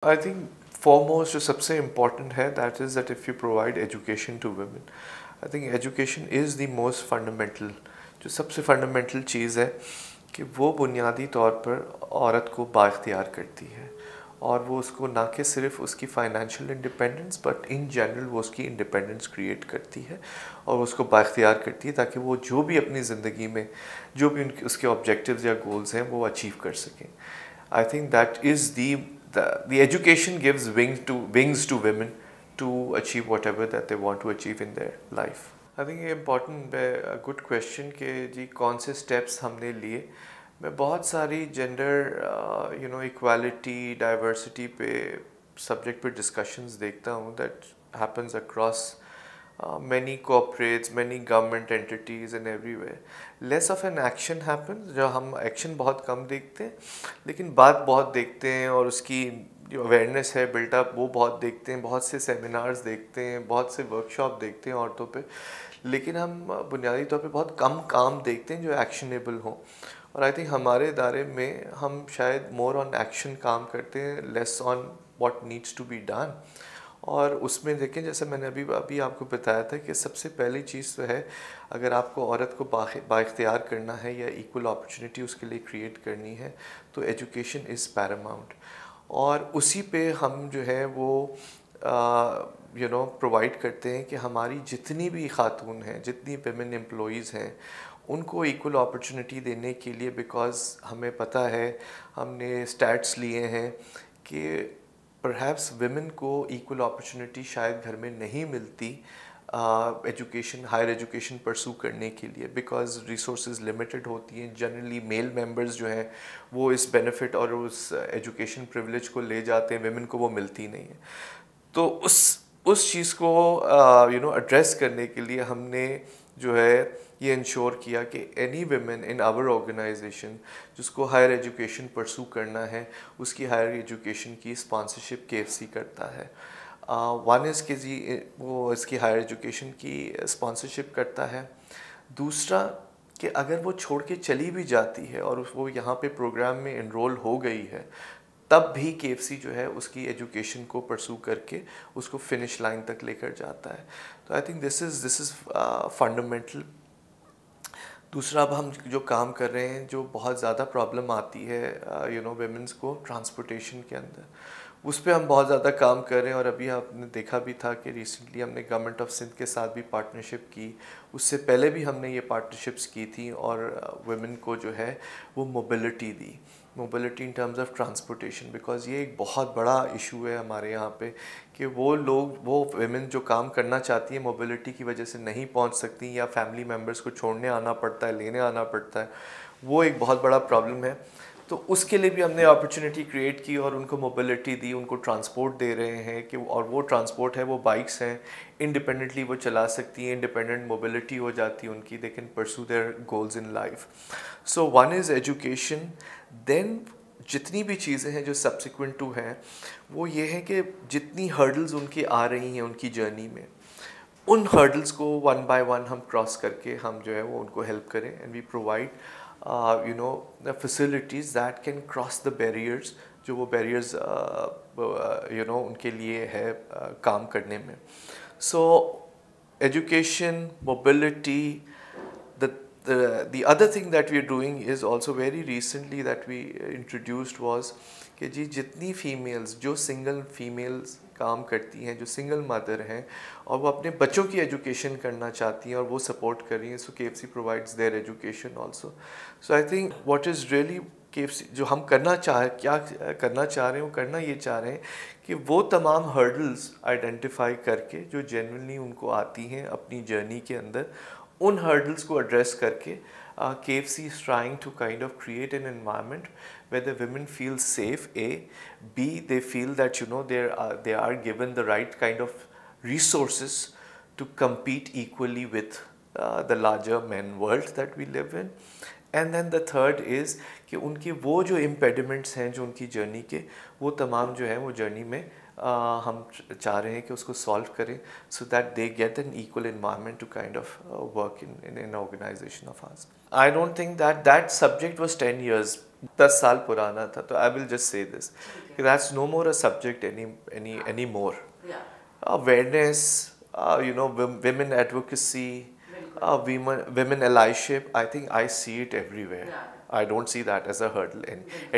I think foremost जो सबसे important है that is that if you provide education to women, I think education is the most fundamental, जो सबसे fundamental चीज़ है कि वो बुनियादी तौर पर औरत को बाइख्तियार करती है और वो उसको ना कि सिर्फ उसकी financial independence but in general वो उसकी इंडिपेंडेंस क्रिएट करती है और उसको बाइख्तियार करती है ताकि वो जो भी अपनी ज़िंदगी में जो भी उनके उसके ऑब्जेक्टिव्स या गोल्स हैं वो अचीव कर सकें. आई think that is the education gives wings to women to achieve whatever that they want to achieve in their life. I think ये important है, good question कि जी कौन से steps हमने लिए. मैं बहुत सारी जेंडर इक्वालिटी डाइवर्सिटी पे सब्जेक्ट पे डिस्कशंस देखता हूँ that happens across many corporates, many government entities and everywhere. Less of an action happens, जो हम action बहुत कम देखते हैं लेकिन बात बहुत देखते हैं और उसकी जो अवेयरनेस है बिल्टअप वो बहुत देखते हैं, बहुत से सेमिनार्स देखते हैं, बहुत से वर्कशॉप देखते हैं औरतों पे, लेकिन हम बुनियादी तौर पे बहुत कम काम देखते हैं जो एक्शनेबल हों. और आई थिंक हमारे इदारे में हम शायद मोर ऑन एक्शन काम करते हैं, less on what needs to be done. और उसमें देखें जैसे मैंने अभी आपको बताया था कि सबसे पहली चीज़ तो है अगर आपको औरत को बाइख्तियार करना है या इक्वल अपॉर्चुनिटी उसके लिए क्रिएट करनी है तो एजुकेशन इज़ पैरामाउंट. और उसी पे हम जो है वो प्रोवाइड करते हैं कि हमारी जितनी भी खातून हैं, जितनी विमेन एम्प्लॉइज़ हैं, उनको इक्वल अपॉर्चुनिटी देने के लिए, बिकॉज़ हमें पता है, हमने स्टैट्स लिए हैं कि परहैप्स विमेन को इक्वल अपॉर्चुनिटी शायद घर में नहीं मिलती एजुकेशन हायर एजुकेशन परसू करने के लिए, बिकॉज़ रिसोर्सेज लिमिटेड होती हैं. जनरली मेल मेंबर्स जो हैं वो इस बेनिफिट और उस एजुकेशन प्रिविलेज को ले जाते हैं, विमेन को वो मिलती नहीं है. तो उस चीज़ को एड्रेस करने के लिए हमने जो है ये इंश्योर किया कि any women in our organisation जिसको हायर एजुकेशन परसू करना है उसकी हायर एजुकेशन की स्पॉन्सरशिप KFC करता है. वन इज़ कि जी वो इसकी हायर एजुकेशन की स्पॉन्सरशिप करता है. दूसरा कि अगर वो छोड़ के चली भी जाती है और वो यहाँ पे प्रोग्राम में इनरोल हो गई है तब भी KFC जो है उसकी एजुकेशन को परसू करके उसको फिनिश लाइन तक लेकर जाता है. तो I think this is fundamental. दूसरा अब हम जो काम कर रहे हैं, जो बहुत ज़्यादा प्रॉब्लम आती है विमेंस को ट्रांसपोर्टेशन के अंदर, उस पर हम बहुत ज़्यादा काम कर रहे हैं. और अभी आपने देखा भी था कि रिसेंटली हमने गवर्नमेंट ऑफ सिंध के साथ भी पार्टनरशिप की. उससे पहले भी हमने ये पार्टनरशिप्स की थी और विमेन को जो है वो mobility the, mobility in terms of transportation, because ये एक बहुत बड़ा इशू है हमारे यहाँ पे कि वो विमेन जो काम करना चाहती हैं मोबिलिटी की वजह से नहीं पहुँच सकती या फैमिली मेम्बर्स को छोड़ने आना पड़ता है, लेने आना पड़ता है. वो एक बहुत बड़ा प्रॉब्लम है. तो उसके लिए भी हमने अपॉर्चुनिटी क्रिएट की और उनको मोबिलिटी दी, उनको ट्रांसपोर्ट दे रहे हैं कि और वो ट्रांसपोर्ट है वो बाइक्स हैं, इंडिपेंडेंटली वो चला सकती हैं, इंडिपेंडेंट मोबिलिटी हो जाती है उनकी, they can pursue their goals in life. So one is education. Then जितनी भी चीज़ें हैं जो सब्सिक्वेंट टू हैं वो ये है कि जितनी हर्डल्स उनकी आ रही हैं उनकी जर्नी में, उन हर्डल्स को वन बाय वन हम क्रॉस करके हम जो है वो उनको हेल्प करें. And we provide facilities that can cross the barriers, जो वो barriers उनके लिए है काम करने में. So education, mobility. The other thing that we are doing is also very recently that we introduced was कि जी जितनी फीमेल्स जो सिंगल फीमेल्स काम करती हैं, जो सिंगल मदर हैं और वो अपने बच्चों की एजुकेशन करना चाहती हैं और वो सपोर्ट कर रही हैं, सो KFC provides there education also. So I think what is really KFC जो हम क्या करना चाह रहे हैं, वो करना ये चाह रहे हैं कि वो तमाम हर्डल्स आइडेंटिफाई करके जो जेन्युइनली उनको आती हैं अपनी जर्नी के अंदर, उन हर्डल्स को एड्रेस करके KFC is trying to kind of create an environment where the women feel safe, B, they feel that they are given the right kind of resources to compete equally with the larger men world that we live in. And then the third is कि उनके वो जो impediments हैं जो उनकी journey के, वो तमाम जो है वो जर्नी में हम चाह रहे हैं कि उसको सॉल्व करें so that they get an equal environment to kind of work in an organisation of ours. I don't think that subject was 10 years, 10 साल पुराना था. तो I will just say this, that's no more a subject any more. Awareness, women advocacy, women allyship, I think I see it everywhere. I don't see that as a hurdle.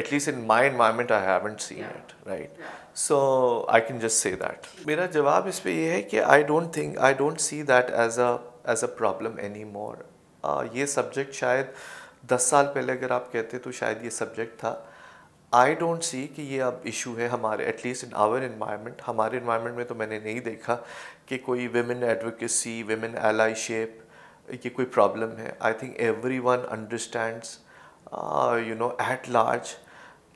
At least in my environment, I haven't seen it, right? So I can just say that. मेरा जवाब इस पे ये है कि I don't see that as a problem anymore. ये subject शायद 10 साल पहले अगर आप कहते तो शायद ये subject था. आई डोंट सी कि ये अब इशू है हमारे, एटलीस्ट इन आवर इन्वायरमेंट. हमारे इन्वायरमेंट में तो मैंने नहीं देखा कि कोई विमेन एडवोकेसी, विमेन एलाईशिप, ये कोई प्रॉब्लम है. I think every one understands at large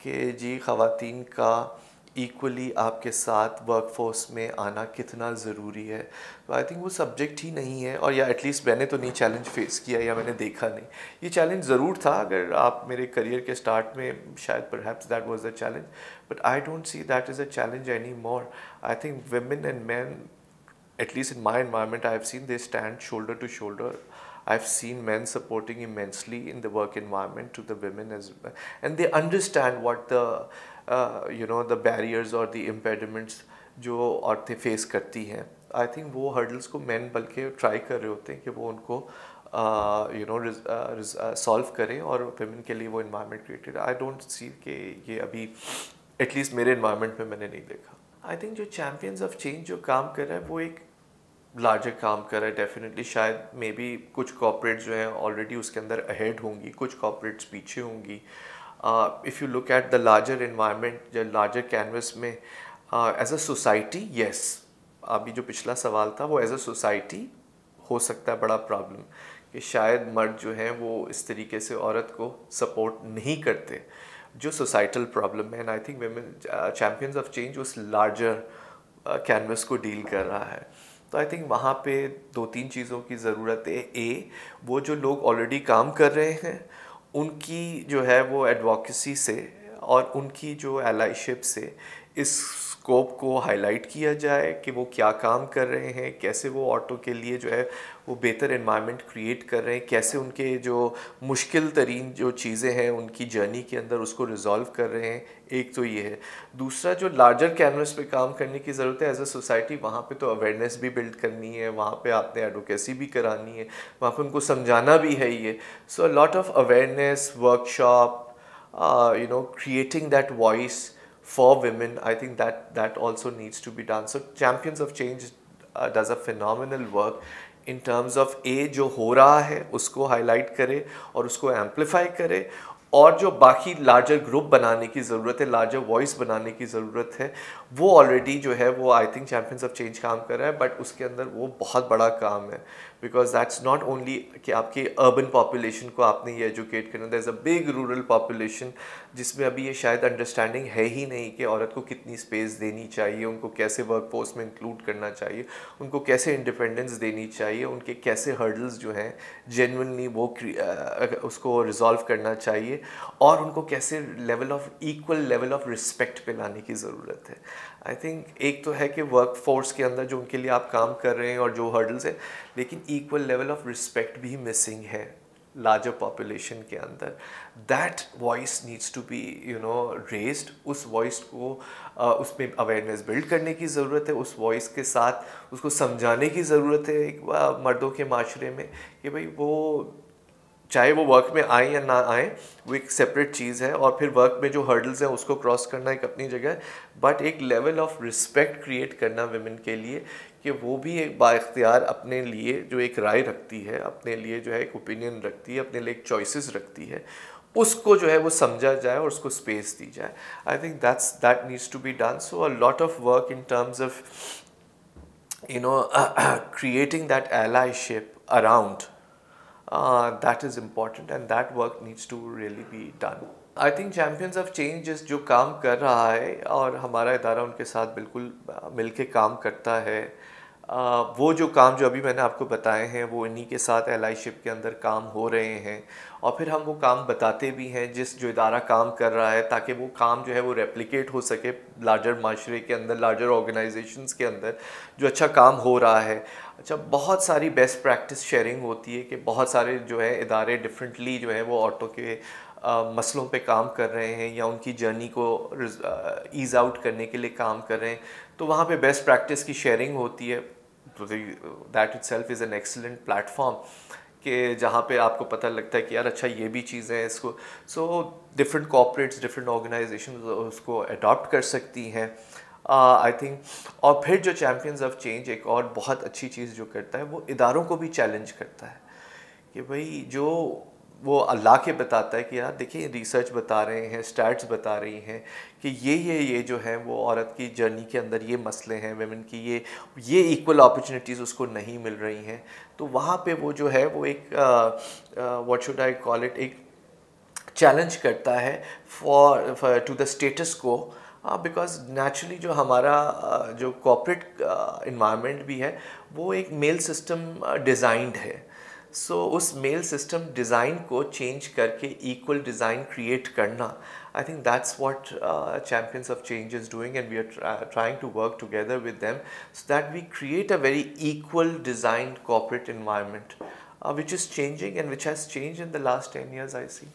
कि जी ख़वातीन का इक्वली आपके साथ वर्कफोर्स में आना कितना ज़रूरी है. तो आई थिंक वो सब्जेक्ट ही नहीं है, और या एटलीस्ट मैंने तो नहीं चैलेंज फेस किया या मैंने देखा नहीं. ये चैलेंज ज़रूर था अगर आप मेरे करियर के स्टार्ट में, शायद perhaps that was the challenge, but I don't see that is a challenge any more. I think women and men, at least in my environment, I have seen they stand shoulder to shoulder. I've seen men supporting immensely in the work environment to the women as well, and they understand what the barriers or the impediments जो औरतें face करती हैं. I think वो hurdles को man बल्कि try कर रहे होते हैं कि वो उनको सॉल्व करें और women के लिए वो environment created. I don't see कि ये अभी एटलीस्ट मेरे environment में मैंने नहीं देखा. आई थिंक जो चैम्पियंस ऑफ चेंज जो काम कर रहा है वो एक लार्जर काम कर रहा है डेफिनेटली. शायद मे बी कुछ कॉर्पोरेट्स जो हैं ऑलरेडी उसके अंदर अहेड होंगी, कुछ कॉर्पोरेट्स पीछे होंगी. If you look at the larger environment, जो लार्जर कैनवस में एज अ सोसाइटी, येस, अभी जो पिछला सवाल था वो एज अ सोसाइटी हो सकता है बड़ा प्रॉब्लम कि शायद मर्द जो हैं वो इस तरीके से औरत को सपोर्ट नहीं करते, जो सोसाइटल प्रॉब्लम है. And I think women champions of change उस लार्जर कैनवस को डील कर रहा है. तो आई थिंक वहाँ पे 2-3 चीज़ों की ज़रूरत है. वो जो लोग ऑलरेडी काम कर रहे हैं उनकी जो है वो एडवोकेसी से और उनकी जो एलाईशिप से इस स्कोप को हाईलाइट किया जाए कि वो क्या काम कर रहे हैं, कैसे वो औरतों के लिए जो है वो बेहतर एनवायरनमेंट क्रिएट कर रहे हैं, कैसे उनके जो मुश्किल तरीन जो चीज़ें हैं उनकी जर्नी के अंदर उसको रिजॉल्व कर रहे हैं. एक तो ये है. दूसरा जो लार्जर कैनवस पे काम करने की ज़रूरत है एज अ सोसाइटी, वहाँ पे तो अवेयरनेस भी बिल्ड करनी है, वहाँ पे आपने एडवोकेसी भी करानी है, वहाँ पे उनको समझाना भी है ये. So lot of awareness workshop, creating that voice for women, I think that also needs to be done. So Champions of Change does a phenomenal work in terms of जो हो रहा है उसको हाईलाइट करे और उसको एम्पलीफाई करे, और जो बाकी लार्जर ग्रुप बनाने की ज़रूरत है, लार्जर वॉइस बनाने की ज़रूरत है, वो ऑलरेडी जो है वो I think champions of change काम कर रहा है. बट उसके अंदर वो बहुत बड़ा काम है, बिकॉज दैट्स नॉट ओनली कि आपकी अर्बन पॉपुलेशन को आपने ये एजुकेट करना, there is a big rural population जिसमें अभी ये शायद अंडरस्टैंडिंग है ही नहीं कि औरत को कितनी स्पेस देनी चाहिए, उनको कैसे वर्क फोर्स में इंक्लूड करना चाहिए, उनको कैसे इंडिपेंडेंस देनी चाहिए, उनके कैसे हर्डल्स जो हैं जेन्युइनली वो उसको रिजॉल्व करना चाहिए, और उनको कैसे इक्वल लेवल ऑफ रिस्पेक्ट पे लाने की ज़रूरत है. आई थिंक एक तो है कि वर्क फोर्स के अंदर जो उनके लिए आप काम कर रहे हैं और जो हर्डल्स हैं, लेकिन इक्वल लेवल ऑफ रिस्पेक्ट भी मिसिंग है लार्जर पॉपुलेशन के अंदर. That voice needs to be raised. उस वॉइस को उसमें अवेयरनेस बिल्ड करने की ज़रूरत है, उस वॉइस के साथ उसको समझाने की ज़रूरत है एक मर्दों के माशरे में कि भाई वो चाहे वो वर्क में आए या ना आए वो एक सेपरेट चीज़ है, और फिर वर्क में जो हर्डल्स हैं उसको क्रॉस करना एक अपनी जगह है, बट एक लेवल ऑफ रिस्पेक्ट क्रिएट करना विमेन के लिए कि वो भी एक बाइख्तियार अपने लिए जो एक राय रखती है, अपने लिए जो है एक ओपिनियन रखती है, अपने लिए एक चॉइसेस रखती है, उसको जो है वो समझा जाए और उसको स्पेस दी जाए. I think that needs to be done. So a lot of work in terms of creating that allyship around that is important, and that work needs to really be done. I think Champions of Change जो काम कर रहा है और हमारा इदारा उनके साथ बिल्कुल मिल के काम करता है, وہ جو کام جو ابھی میں نے آپ کو بتائے ہیں وہ انہی کے ساتھ allyship کے اندر کام ہو رہے ہیں، اور پھر ہم وہ کام بتاتے بھی ہیں جو ادارہ کام کر رہا ہے، تاکہ وہ کام جو ہے وہ ریپلیکیٹ ہو سکے لارجر معاشرے کے اندر، لارجر آرگنائزیشنز کے اندر جو اچھا کام ہو رہا ہے۔ اچھا، بہت ساری بیسٹ پریکٹس شیئرنگ ہوتی ہے کہ بہت سارے جو ہے ادارے ڈفرینٹلی جو ہے وہ عورتوں کے مسئلوں پہ کام کر رہے ہیں، یا ان کی جرنی کو ایز آؤٹ کرنے کے لیے کام کر رہے ہیں، تو وہاں پہ بیسٹ پریکٹس کی شیئرنگ ہوتی ہے۔ تو that it self is an excellent plate form, کہ جہاں پہ آپ کو پتہ لگتا ہے کہ یار اچھا یہ بھی چیزیں ہیں، اس کو سو ڈفرینٹ کارپوریٹس، ڈفرینٹ آرگنائزیشنز اس کو اڈاپٹ کر سکتی ہیں، آئی تھنک۔ اور پھر جو چیمپئنز آف چینج ایک اور بہت اچھی چیز جو کرتا ہے، وہ اداروں کو بھی چیلنج کرتا ہے کہ بھئی جو وہ اللہ کے بتاتا ہے کہ یار دیکھیں ریسرچ بتا رہے ہیں، اسٹیٹس بتا رہی ہیں کہ یہ جو ہیں وہ عورت کی جرنی کے اندر یہ مسئلے ہیں، ویمن کی یہ ایکول اپرچونیٹیز اس کو نہیں مل رہی ہیں، تو وہاں پہ وہ جو ہے وہ ایک what should I call it, ایک چیلنج کرتا ہے فار ٹو دا اسٹیٹس کو، بیکاز نیچرلی جو ہمارا جو کارپوریٹ انوائرمنٹ بھی ہے وہ ایک میل سسٹم ڈیزائنڈ ہے، سو اس میل سسٹم ڈیزائن کو چینج کر کے ایکول ڈیزائن کریٹ کرنا، I think that's what champions of change is doing, and we are trying to work together with them so that we create a very equal designed corporate environment which is changing and which has changed in the last 10 years, I see.